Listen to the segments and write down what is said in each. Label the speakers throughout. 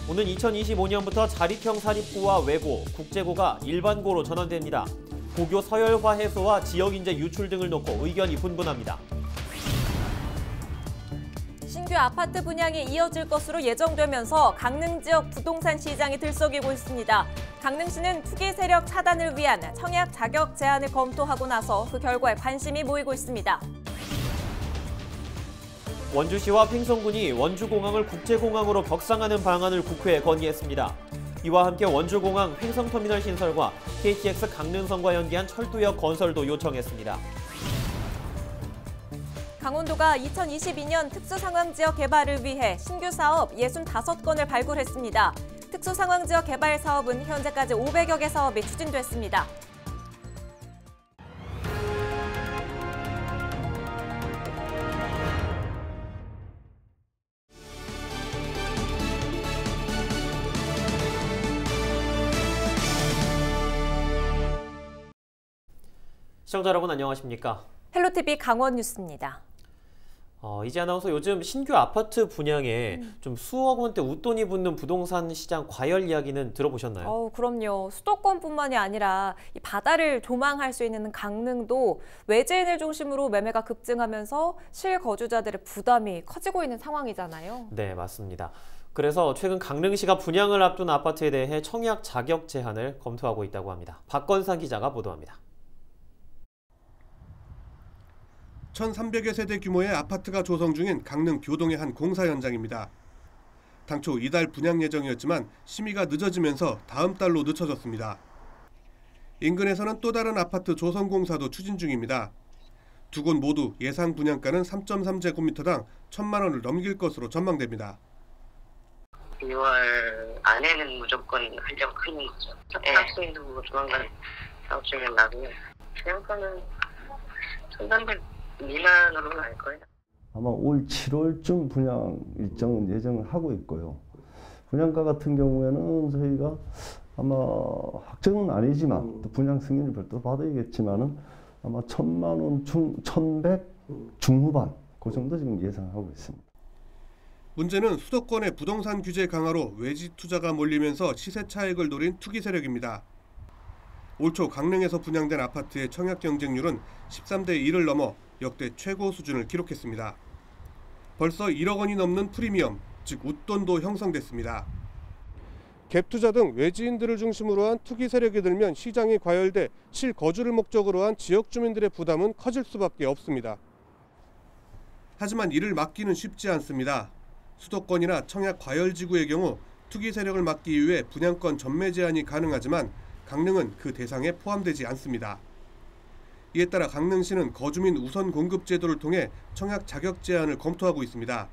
Speaker 1: 오는 2025년부터 자립형 사립고와 외고, 국제고가 일반고로 전환됩니다. 고교 서열화 해소와 지역인재 유출 등을 놓고 의견이 분분합니다.
Speaker 2: 신규 아파트 분양이 이어질 것으로 예정되면서 강릉 지역 부동산 시장이 들썩이고 있습니다. 강릉시는 투기 세력 차단을 위한 청약 자격 제한을 검토하고 나서 그 결과에 관심이 모이고 있습니다.
Speaker 1: 원주시와 횡성군이 원주공항을 국제공항으로 격상하는 방안을 국회에 건의했습니다. 이와 함께 원주공항 횡성터미널 신설과 KTX 강릉선과 연계한 철도역 건설도 요청했습니다.
Speaker 2: 강원도가 2022년 특수상황지역 개발을 위해 신규 사업 65건을 발굴했습니다. 특수상황지역 개발 사업은 현재까지 500여 개 사업이 추진됐습니다.
Speaker 1: 시청자 여러분 안녕하십니까?
Speaker 2: 헬로티비 강원 뉴스입니다.
Speaker 1: 이지 아나운서, 요즘 신규 아파트 분양에 좀 수억 원대 웃돈이 붙는 부동산 시장 과열 이야기는 들어보셨나요?
Speaker 2: 그럼요. 수도권뿐만이 아니라 이 바다를 조망할 수 있는 강릉도 외지인을 중심으로 매매가 급증하면서 실거주자들의 부담이 커지고 있는 상황이잖아요.
Speaker 1: 네, 맞습니다. 그래서 최근 강릉시가 분양을 앞둔 아파트에 대해 청약 자격 제한을 검토하고 있다고 합니다. 박건상 기자가 보도합니다.
Speaker 3: 1,300여 세대 규모의 아파트가 조성 중인 강릉 교동의 한 공사 현장입니다. 당초 이달 분양 예정이었지만 심의가 늦어지면서 다음 달로 늦춰졌습니다. 인근에서는 또 다른 아파트 조성 공사도 추진 중입니다. 두 곳 모두 예상 분양가는 3.3제곱미터당 1,000만 원을 넘길 것으로 전망됩니다.
Speaker 4: 6월 안에는 무조건 하려고 하는 거죠. 학생도 조만간 사업 중에 나고요. 분양가는 1,300 미만으로 갈 거예요.
Speaker 5: 아마 올 7월쯤 분양 일정 예정을 하고 있고요. 분양가 같은 경우에는 저희가 아마 확정은 아니지만 또 분양 승인을 별도로 받아야겠지만은 아마 1,000만 원 1,100 중후반 그 정도 지금 예상하고 있습니다.
Speaker 3: 문제는 수도권의 부동산 규제 강화로 외지 투자가 몰리면서 시세 차익을 노린 투기 세력입니다. 올 초 강릉에서 분양된 아파트의 청약 경쟁률은 13대 1을 넘어 역대 최고 수준을 기록했습니다. 벌써 1억 원이 넘는 프리미엄, 즉 웃돈도 형성됐습니다. 갭투자 등 외지인들을 중심으로 한 투기 세력이 들면 시장이 과열돼 실거주를 목적으로 한 지역 주민들의 부담은 커질 수밖에 없습니다. 하지만 이를 막기는 쉽지 않습니다. 수도권이나 청약 과열지구의 경우 투기 세력을 막기 위해 분양권 전매 제한이 가능하지만 강릉은 그 대상에 포함되지 않습니다. 이에 따라 강릉시는 거주민 우선 공급 제도를 통해 청약 자격 제한을 검토하고 있습니다.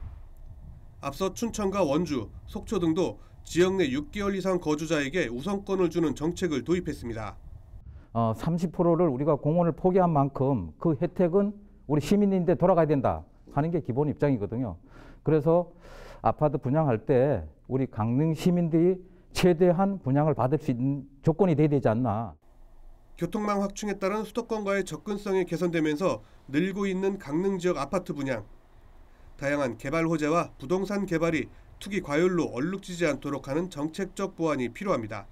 Speaker 3: 앞서 춘천과 원주, 속초 등도 지역 내 6개월 이상 거주자에게 우선권을 주는 정책을 도입했습니다.
Speaker 6: 30%를 우리가 공원을 포기한 만큼 그 혜택은 우리 시민인데 돌아가야 된다 하는 게 기본 입장이거든요. 그래서 아파트 분양할 때 우리 강릉 시민들이 최대한 분양을 받을 수 있는 조건이 돼야 되지 않나.
Speaker 3: 교통망 확충에 따른 수도권과의 접근성이 개선되면서 늘고 있는 강릉 지역 아파트 분양. 다양한 개발 호재와 부동산 개발이 투기 과열로 얼룩지지 않도록 하는 정책적 보완이 필요합니다.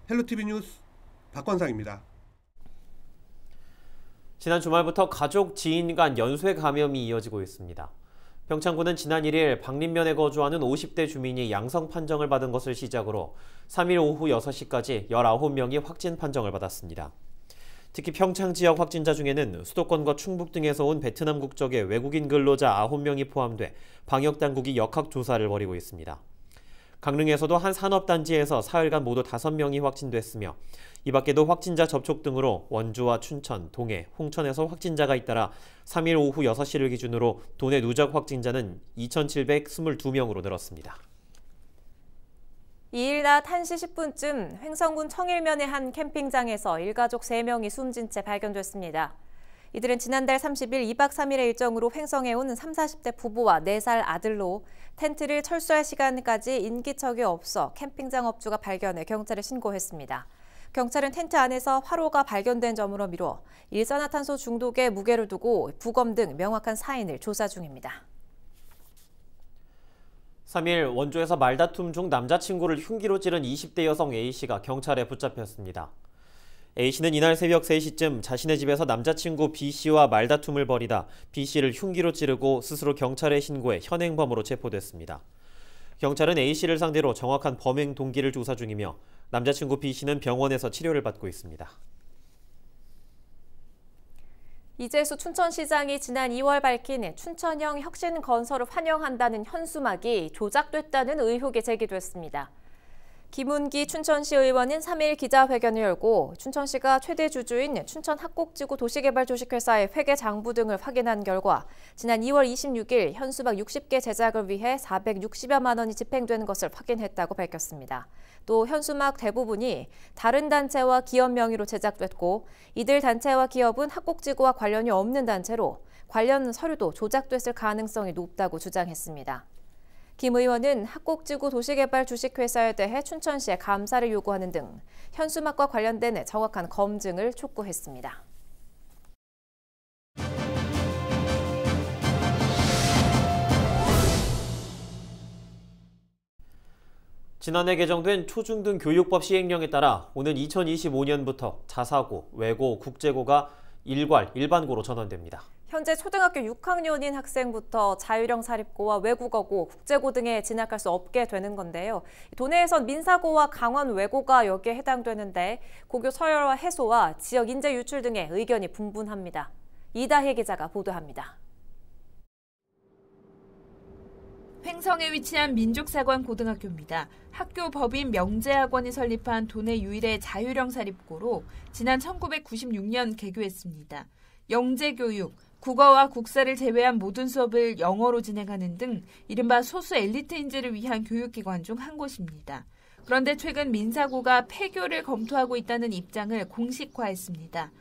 Speaker 3: 헬로티비 뉴스 박건상입니다.
Speaker 1: 지난 주말부터 가족, 지인 간 연쇄 감염이 이어지고 있습니다. 평창군은 지난 1일 박림면에 거주하는 50대 주민이 양성 판정을 받은 것을 시작으로 3일 오후 6시까지 19명이 확진 판정을 받았습니다. 특히 평창 지역 확진자 중에는 수도권과 충북 등에서 온 베트남 국적의 외국인 근로자 9명이 포함돼 방역당국이 역학조사를 벌이고 있습니다. 강릉에서도 한 산업단지에서 사흘간 모두 5명이 확진됐으며 이 밖에도 확진자 접촉 등으로 원주와 춘천, 동해, 홍천에서 확진자가 잇따라 3일 오후 6시를 기준으로 도내 누적 확진자는 2,722명으로 늘었습니다.
Speaker 2: 2일 낮 1시 10분쯤 횡성군 청일면의 한 캠핑장에서 일가족 3명이 숨진 채 발견됐습니다. 이들은 지난달 30일 2박 3일의 일정으로 횡성에 온 30, 40대 부부와 4살 아들로 텐트를 철수할 시간까지 인기척이 없어 캠핑장 업주가 발견해 경찰에 신고했습니다. 경찰은 텐트 안에서 화로가 발견된 점으로 미뤄 일산화탄소 중독에 무게를 두고 부검 등 명확한 사인을 조사 중입니다.
Speaker 1: 3일 원주에서 말다툼 중 남자친구를 흉기로 찌른 20대 여성 A씨가 경찰에 붙잡혔습니다. A씨는 이날 새벽 3시쯤 자신의 집에서 남자친구 B씨와 말다툼을 벌이다 B씨를 흉기로 찌르고 스스로 경찰에 신고해 현행범으로 체포됐습니다. 경찰은 A씨를 상대로 정확한 범행 동기를 조사 중이며 남자친구 B씨는 병원에서 치료를 받고 있습니다.
Speaker 2: 이재수 춘천시장이 지난 2월 밝힌 춘천형 혁신건설을 환영한다는 현수막이 조작됐다는 의혹이 제기됐습니다. 김운기 춘천시 의원은 3일 기자회견을 열고 춘천시가 최대 주주인 춘천합곡지구 도시개발주식회사의 회계 장부 등을 확인한 결과 지난 2월 26일 현수막 60개 제작을 위해 460여만 원이 집행된 것을 확인했다고 밝혔습니다. 또 현수막 대부분이 다른 단체와 기업 명의로 제작됐고 이들 단체와 기업은 합곡지구와 관련이 없는 단체로 관련 서류도 조작됐을 가능성이 높다고 주장했습니다. 김 의원은 합곡지구 도시개발 주식회사에 대해 춘천시에 감사를 요구하는 등 현수막과 관련된 정확한 검증을 촉구했습니다.
Speaker 1: 지난해 개정된 초중등 교육법 시행령에 따라 오는 2025년부터 자사고, 외고, 국제고가 일괄, 일반고로 전환됩니다.
Speaker 2: 현재 초등학교 6학년인 학생부터 자율형 사립고와 외국어고, 국제고 등에 진학할 수 없게 되는 건데요. 도내에선 민사고와 강원 외고가 여기에 해당되는데 고교 서열화 해소와 지역 인재 유출 등의 의견이 분분합니다. 이다혜 기자가 보도합니다.
Speaker 7: 횡성에 위치한 민족사관고등학교입니다. 학교 법인 명재학원이 설립한 도내 유일의 자율형 사립고로 지난 1996년 개교했습니다. 영재교육, 국어와 국사를 제외한 모든 수업을 영어로 진행하는 등 이른바 소수 엘리트 인재를 위한 교육기관 중 한 곳입니다. 그런데 최근 민사고가 폐교를 검토하고 있다는 입장을 공식화했습니다.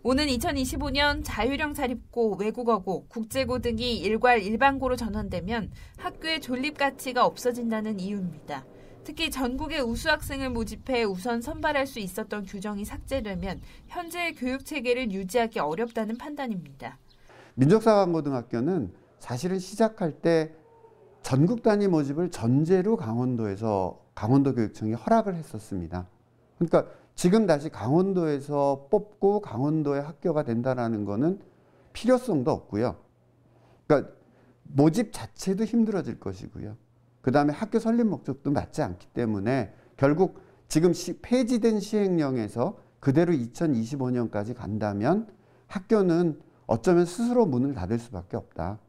Speaker 7: 오는 2025년 자율형 사립고, 외국어고, 국제고 등이 일괄 일반고로 전환되면 학교의 존립 가치가 없어진다는 이유입니다. 특히 전국의 우수 학생을 모집해 우선 선발할 수 있었던 규정이 삭제되면 현재의 교육 체계를 유지하기 어렵다는 판단입니다.
Speaker 8: 민족사관고등학교는 사실은 시작할 때 전국 단위 모집을 전제로 강원도교육청이 허락을 했었습니다. 그러니까 지금 다시 강원도에서 뽑고 강원도의 학교가 된다는 거는 필요성도 없고요. 그러니까 모집 자체도 힘들어질 것이고요. 그다음에 학교 설립 목적도 맞지 않기 때문에 결국 지금 폐지된 시행령에서 그대로 2025년까지 간다면 학교는 어쩌면 스스로 문을 닫을 수밖에 없다.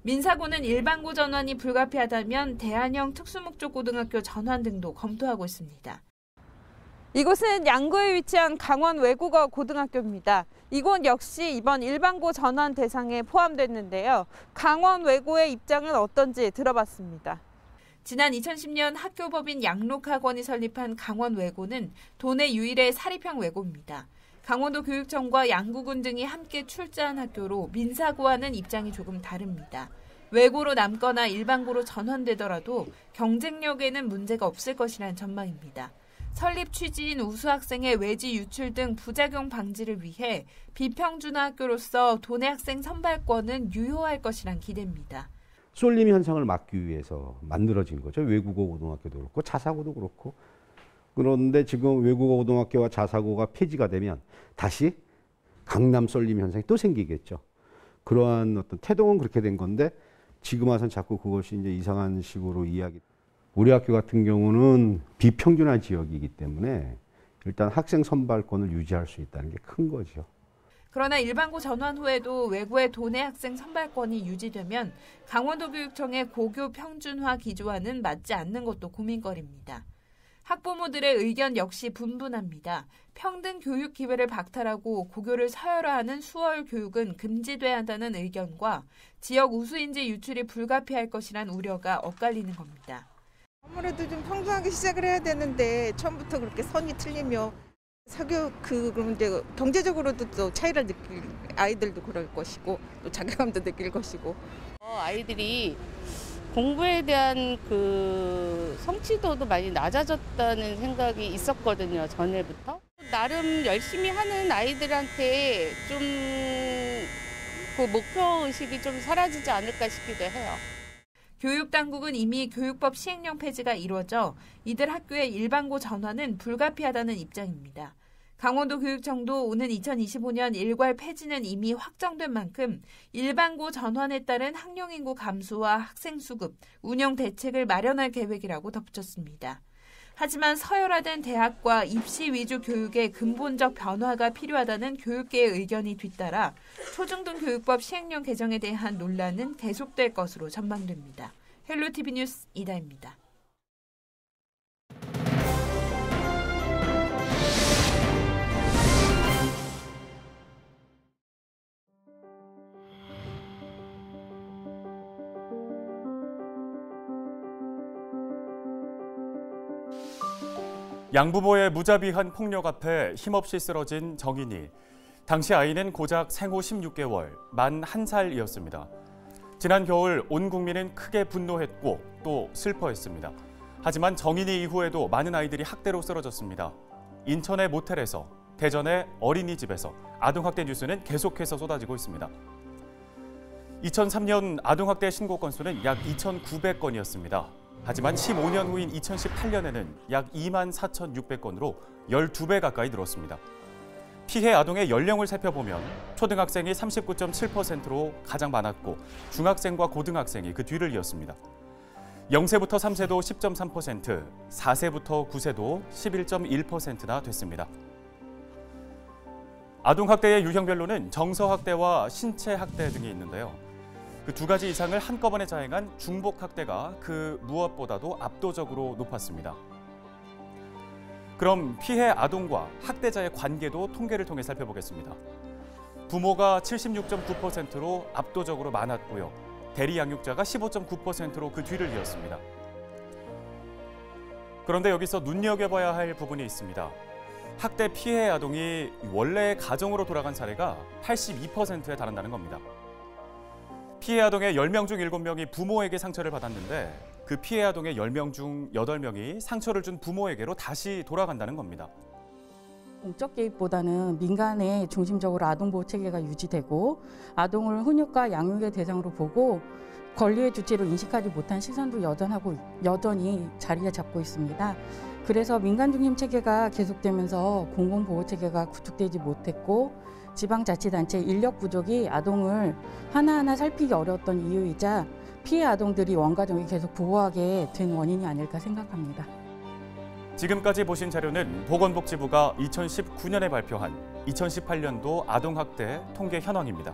Speaker 7: 민사고는 일반고 전환이 불가피하다면 대안형 특수목적고등학교 전환 등도 검토하고 있습니다.
Speaker 9: 이곳은 양구에 위치한 강원 외국어 고등학교입니다. 이곳 역시 이번 일반고 전환 대상에 포함됐는데요. 강원 외고의 입장은 어떤지 들어봤습니다.
Speaker 7: 지난 2010년 학교법인 양록학원이 설립한 강원 외고는 도내 유일의 사립형 외고입니다. 강원도 교육청과 양구군 등이 함께 출자한 학교로 민사고와는 입장이 조금 다릅니다. 외고로 남거나 일반고로 전환되더라도 경쟁력에는 문제가 없을 것이란 전망입니다. 설립 취지인 우수 학생의 외지 유출 등 부작용 방지를 위해 비평준화 학교로서 도내 학생 선발권은 유효할 것이란 기대입니다.
Speaker 10: 쏠림 현상을 막기 위해서 만들어진 거죠. 외국어 고등학교도 그렇고 자사고도 그렇고. 그런데 지금 외국어 고등학교와 자사고가 폐지가 되면 다시 강남 쏠림 현상이 또 생기겠죠. 그러한 어떤 태동은 그렇게 된 건데 지금 와서는 자꾸 그것이 이제 이상한 식으로 이야기. 우리 학교 같은 경우는 비평준화 지역이기 때문에 일단 학생 선발권을 유지할 수 있다는 게 큰 거죠.
Speaker 7: 그러나 일반고 전환 후에도 외고의 도내 학생 선발권이 유지되면 강원도 교육청의 고교 평준화 기조와는 맞지 않는 것도 고민거리입니다. 학부모들의 의견 역시 분분합니다. 평등 교육 기회를 박탈하고 고교를 서열화하는 수월 교육은 금지돼야 한다는 의견과 지역 우수인재 유출이 불가피할 것이란 우려가 엇갈리는 겁니다.
Speaker 11: 아무래도 좀 평등하게 시작을 해야 되는데 처음부터 그렇게 선이 틀리며 사교육 그런데 경제적으로도 또 차이를 느낄 아이들도 그럴 것이고 또 자괴감도 느낄 것이고
Speaker 12: 아이들이 공부에 대한 그 성취도도 많이 낮아졌다는 생각이 있었거든요, 전에부터. 나름 열심히 하는 아이들한테 좀 그 목표 의식이 좀 사라지지 않을까 싶기도 해요.
Speaker 7: 교육당국은 이미 교육법 시행령 폐지가 이루어져 이들 학교의 일반고 전환은 불가피하다는 입장입니다. 강원도 교육청도 오는 2025년 일괄 폐지는 이미 확정된 만큼 일반고 전환에 따른 학령인구 감소와 학생 수급, 운영 대책을 마련할 계획이라고 덧붙였습니다. 하지만 서열화된 대학과 입시 위주 교육의 근본적 변화가 필요하다는 교육계의 의견이 뒤따라 초중등 교육법 시행령 개정에 대한 논란은 계속될 것으로 전망됩니다. 헬로티비 뉴스 이다입니다.
Speaker 13: 양부모의 무자비한 폭력 앞에 힘없이 쓰러진 정인이. 당시 아이는 고작 생후 16개월, 만 1살이었습니다. 지난 겨울 온 국민은 크게 분노했고 또 슬퍼했습니다. 하지만 정인이 이후에도 많은 아이들이 학대로 쓰러졌습니다. 인천의 모텔에서, 대전의 어린이집에서 아동학대 뉴스는 계속해서 쏟아지고 있습니다. 2003년 아동학대 신고 건수는 약 2,900건이었습니다. 하지만 15년 후인 2018년에는 약 24,600건으로 12배 가까이 늘었습니다. 피해 아동의 연령을 살펴보면 초등학생이 39.7%로 가장 많았고 중학생과 고등학생이 그 뒤를 이었습니다. 0세부터 3세도 10.3%, 4세부터 9세도 11.1%나 됐습니다. 아동학대의 유형별로는 정서학대와 신체학대 등이 있는데요. 그 두 가지 이상을 한꺼번에 자행한 중복학대가 그 무엇보다도 압도적으로 높았습니다. 그럼 피해 아동과 학대자의 관계도 통계를 통해 살펴보겠습니다. 부모가 76.9%로 압도적으로 많았고요. 대리 양육자가 15.9%로 그 뒤를 이었습니다. 그런데 여기서 눈여겨봐야 할 부분이 있습니다. 학대 피해 아동이 원래의 가정으로 돌아간 사례가 82%에 달한다는 겁니다. 피해 아동의 10명 중 7명이 부모에게 상처를 받았는데 그 피해 아동의 10명 중 8명이 상처를 준 부모에게로 다시 돌아간다는 겁니다.
Speaker 14: 공적 개입보다는 민간에 중심적으로 아동보호 체계가 유지되고 아동을 훈육과 양육의 대상으로 보고 권리의 주체로 인식하지 못한 시선도 여전히 자리를 잡고 있습니다. 그래서 민간 중심 체계가 계속되면서 공공보호 체계가 구축되지 못했고 지방자치단체 인력 부족이 아동을 하나하나 살피기 어려웠던 이유이자 피해 아동들이 원가족이 계속 보호하게 된 원인이 아닐까 생각합니다.
Speaker 13: 지금까지 보신 자료는 보건복지부가 2019년에 발표한 2018년도 아동학대 통계 현황입니다.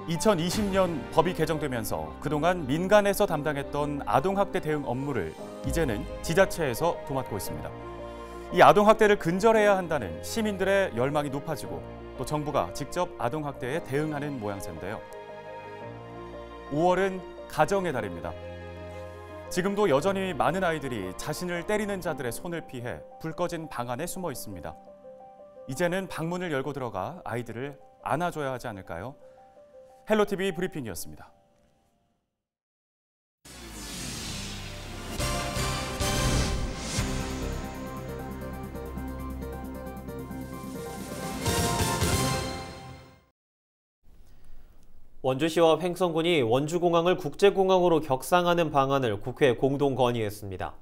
Speaker 13: 2020년 법이 개정되면서 그동안 민간에서 담당했던 아동학대 대응 업무를 이제는 지자체에서 도맡고 있습니다. 이 아동학대를 근절해야 한다는 시민들의 열망이 높아지고 또 정부가 직접 아동학대에 대응하는 모양새인데요. 5월은 가정의 달입니다. 지금도 여전히 많은 아이들이 자신을 때리는 자들의 손을 피해 불 꺼진 방 안에 숨어 있습니다. 이제는 방문을 열고 들어가 아이들을 안아줘야 하지 않을까요? 헬로티비 브리핑이었습니다.
Speaker 1: 원주시와 횡성군이 원주공항을 국제공항으로 격상하는 방안을 국회에 공동 건의했습니다.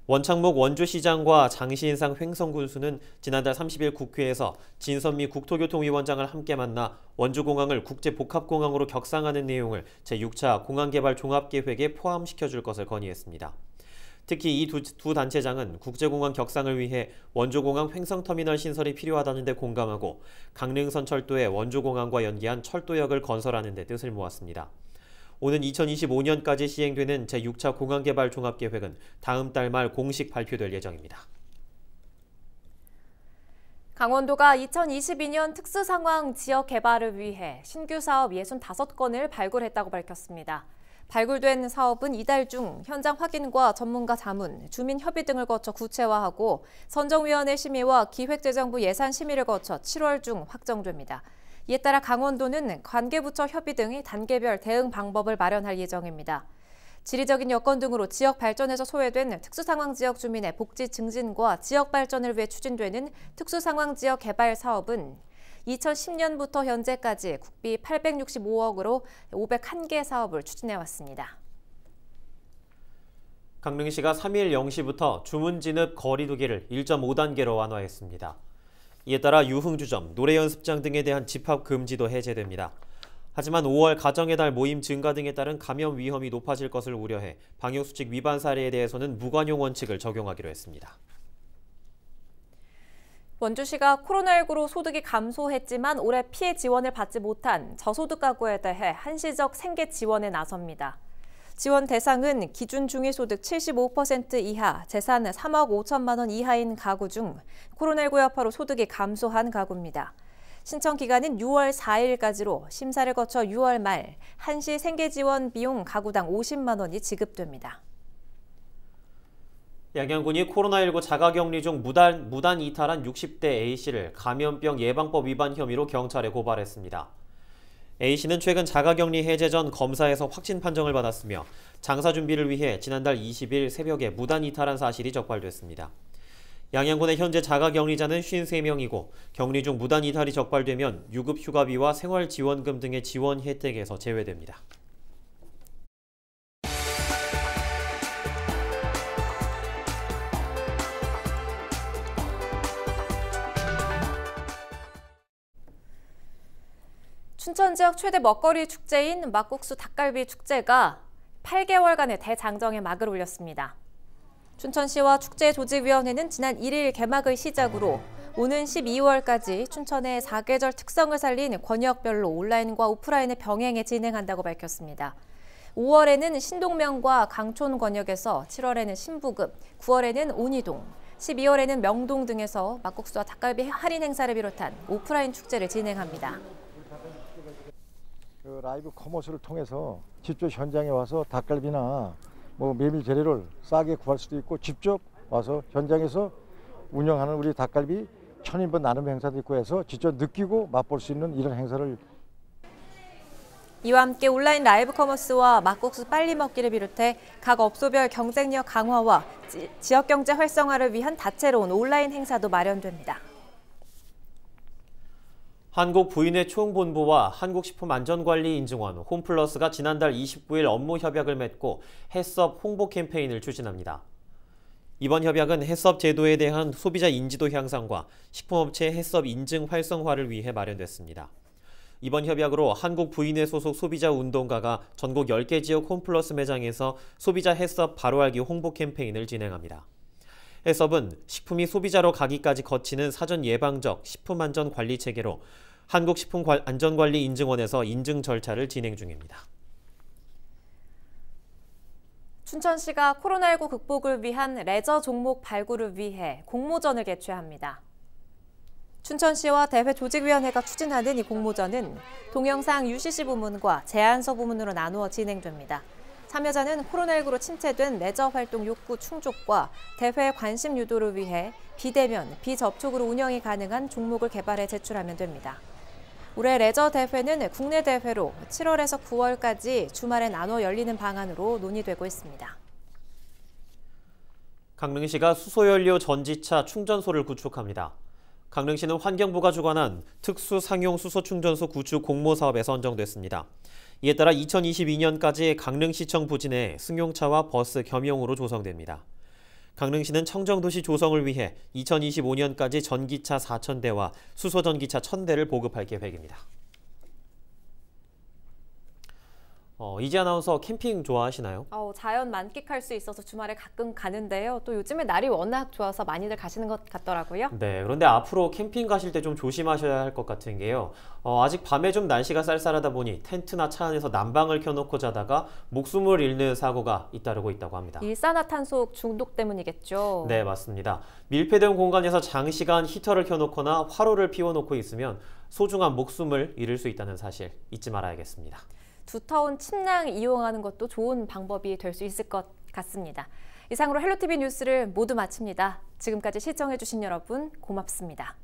Speaker 1: 원창목 원주시장과 장시인상 횡성군수는 지난달 30일 국회에서 진선미 국토교통위원장을 함께 만나 원주공항을 국제복합공항으로 격상하는 내용을 제6차 공항개발 종합계획에 포함시켜줄 것을 건의했습니다. 특히 이 두 단체장은 국제공항 격상을 위해 원주공항 횡성터미널 신설이 필요하다는 데 공감하고 강릉선 철도에 원주공항과 연계한 철도역을 건설하는 데 뜻을 모았습니다. 오는 2025년까지 시행되는 제6차 공항개발 종합계획은 다음 달 말 공식 발표될 예정입니다.
Speaker 2: 강원도가 2022년 특수상황 지역 개발을 위해 신규 사업 65건을 발굴했다고 밝혔습니다. 발굴된 사업은 이달 중 현장 확인과 전문가 자문, 주민 협의 등을 거쳐 구체화하고 선정위원회 심의와 기획재정부 예산 심의를 거쳐 7월 중 확정됩니다. 이에 따라 강원도는 관계부처 협의 등의 단계별 대응 방법을 마련할 예정입니다. 지리적인 여건 등으로 지역 발전에서 소외된 특수상황 지역 주민의 복지 증진과 지역 발전을 위해 추진되는 특수상황 지역 개발 사업은 2010년부터 현재까지 국비 865억으로 501개 사업을 추진해왔습니다.
Speaker 1: 강릉시가 3일 0시부터 주문 진입 거리두기를 1.5단계로 완화했습니다. 이에 따라 유흥주점, 노래연습장 등에 대한 집합 금지도 해제됩니다. 하지만 5월 가정의 달 모임 증가 등에 따른 감염 위험이 높아질 것을 우려해 방역수칙 위반 사례에 대해서는 무관용 원칙을 적용하기로 했습니다.
Speaker 2: 원주시가 코로나19로 소득이 감소했지만 올해 피해 지원을 받지 못한 저소득 가구에 대해 한시적 생계 지원에 나섭니다. 지원 대상은 기준 중위소득 75% 이하, 재산 3억 5천만 원 이하인 가구 중 코로나19 여파로 소득이 감소한 가구입니다. 신청 기간은 6월 4일까지로 심사를 거쳐 6월 말 한시 생계 지원 비용 가구당 50만 원이 지급됩니다.
Speaker 1: 양양군이 코로나19 자가격리 중 무단 이탈한 60대 A씨를 감염병 예방법 위반 혐의로 경찰에 고발했습니다. A씨는 최근 자가격리 해제 전 검사에서 확진 판정을 받았으며 장사 준비를 위해 지난달 20일 새벽에 무단 이탈한 사실이 적발됐습니다. 양양군의 현재 자가격리자는 53명이고 격리 중 무단 이탈이 적발되면 유급 휴가비와 생활지원금 등의 지원 혜택에서 제외됩니다.
Speaker 2: 춘천 지역 최대 먹거리 축제인 막국수 닭갈비 축제가 8개월간의 대장정에 막을 올렸습니다. 춘천시와 축제조직위원회는 지난 1일 개막을 시작으로 오는 12월까지 춘천의 사계절 특성을 살린 권역별로 온라인과 오프라인을 병행해 진행한다고 밝혔습니다. 5월에는 신동면과 강촌 권역에서, 7월에는 신부급, 9월에는 온이동, 12월에는 명동 등에서 막국수와 닭갈비 할인 행사를 비롯한 오프라인 축제를 진행합니다.
Speaker 15: 라이브 커머스를 통해서 직접 현장에 와서 닭갈비나 메밀 재료를 싸게 구할 수도 있고 직접 와서 현장에서 운영하는 우리 닭갈비 1000인분 나눔 행사도 있고 해서 직접 느끼고 맛볼 수 있는 이런 행사를.
Speaker 2: 이와 함께 온라인 라이브 커머스와 막국수 빨리 먹기를 비롯해 각 업소별 경쟁력 강화와 지역경제 활성화를 위한 다채로운 온라인 행사도 마련됩니다.
Speaker 1: 한국부인회 총본부와 한국식품안전관리인증원, 홈플러스가 지난달 29일 업무 협약을 맺고 해썹 홍보 캠페인을 추진합니다. 이번 협약은 해썹 제도에 대한 소비자 인지도 향상과 식품업체 해썹 인증 활성화를 위해 마련됐습니다. 이번 협약으로 한국부인회 소속 소비자 운동가가 전국 10개 지역 홈플러스 매장에서 소비자 해썹 바로알기 홍보 캠페인을 진행합니다. 해썹은 식품이 소비자로 가기까지 거치는 사전 예방적 식품안전관리 체계로 한국식품안전관리인증원에서 인증 절차를 진행 중입니다.
Speaker 2: 춘천시가 코로나19 극복을 위한 레저 종목 발굴을 위해 공모전을 개최합니다. 춘천시와 대회조직위원회가 추진하는 이 공모전은 동영상 UCC 부문과 제안서 부문으로 나누어 진행됩니다. 참여자는 코로나19로 침체된 레저 활동 욕구 충족과 대회 관심 유도를 위해 비대면, 비접촉으로 운영이 가능한 종목을 개발해 제출하면 됩니다. 올해 레저 대회는 국내 대회로 7월에서 9월까지 주말에 나눠 열리는 방안으로 논의되고 있습니다.
Speaker 1: 강릉시가 수소연료 전지차 충전소를 구축합니다. 강릉시는 환경부가 주관한 특수 상용 수소 충전소 구축 공모 사업에 선정됐습니다. 이에 따라 2022년까지 강릉시청 부진에 승용차와 버스 겸용으로 조성됩니다. 강릉시는 청정도시 조성을 위해 2025년까지 전기차 4,000대와 수소전기차 1,000대를 보급할 계획입니다. 이지 아나운서 캠핑 좋아하시나요?
Speaker 2: 자연 만끽할 수 있어서 주말에 가끔 가는데요. 또 요즘에 날이 워낙 좋아서 많이들 가시는 것 같더라고요.
Speaker 1: 네, 그런데 앞으로 캠핑 가실 때 좀 조심하셔야 할 것 같은 게요. 아직 밤에 좀 날씨가 쌀쌀하다 보니 텐트나 차 안에서 난방을 켜놓고 자다가 목숨을 잃는 사고가 잇따르고 있다고 합니다.
Speaker 2: 일산화탄소 중독 때문이겠죠?
Speaker 1: 네, 맞습니다. 밀폐된 공간에서 장시간 히터를 켜놓거나 화로를 피워놓고 있으면 소중한 목숨을 잃을 수 있다는 사실 잊지 말아야겠습니다.
Speaker 2: 두터운 침낭 이용하는 것도 좋은 방법이 될 수 있을 것 같습니다. 이상으로 헬로티비 뉴스를 모두 마칩니다. 지금까지 시청해주신 여러분 고맙습니다.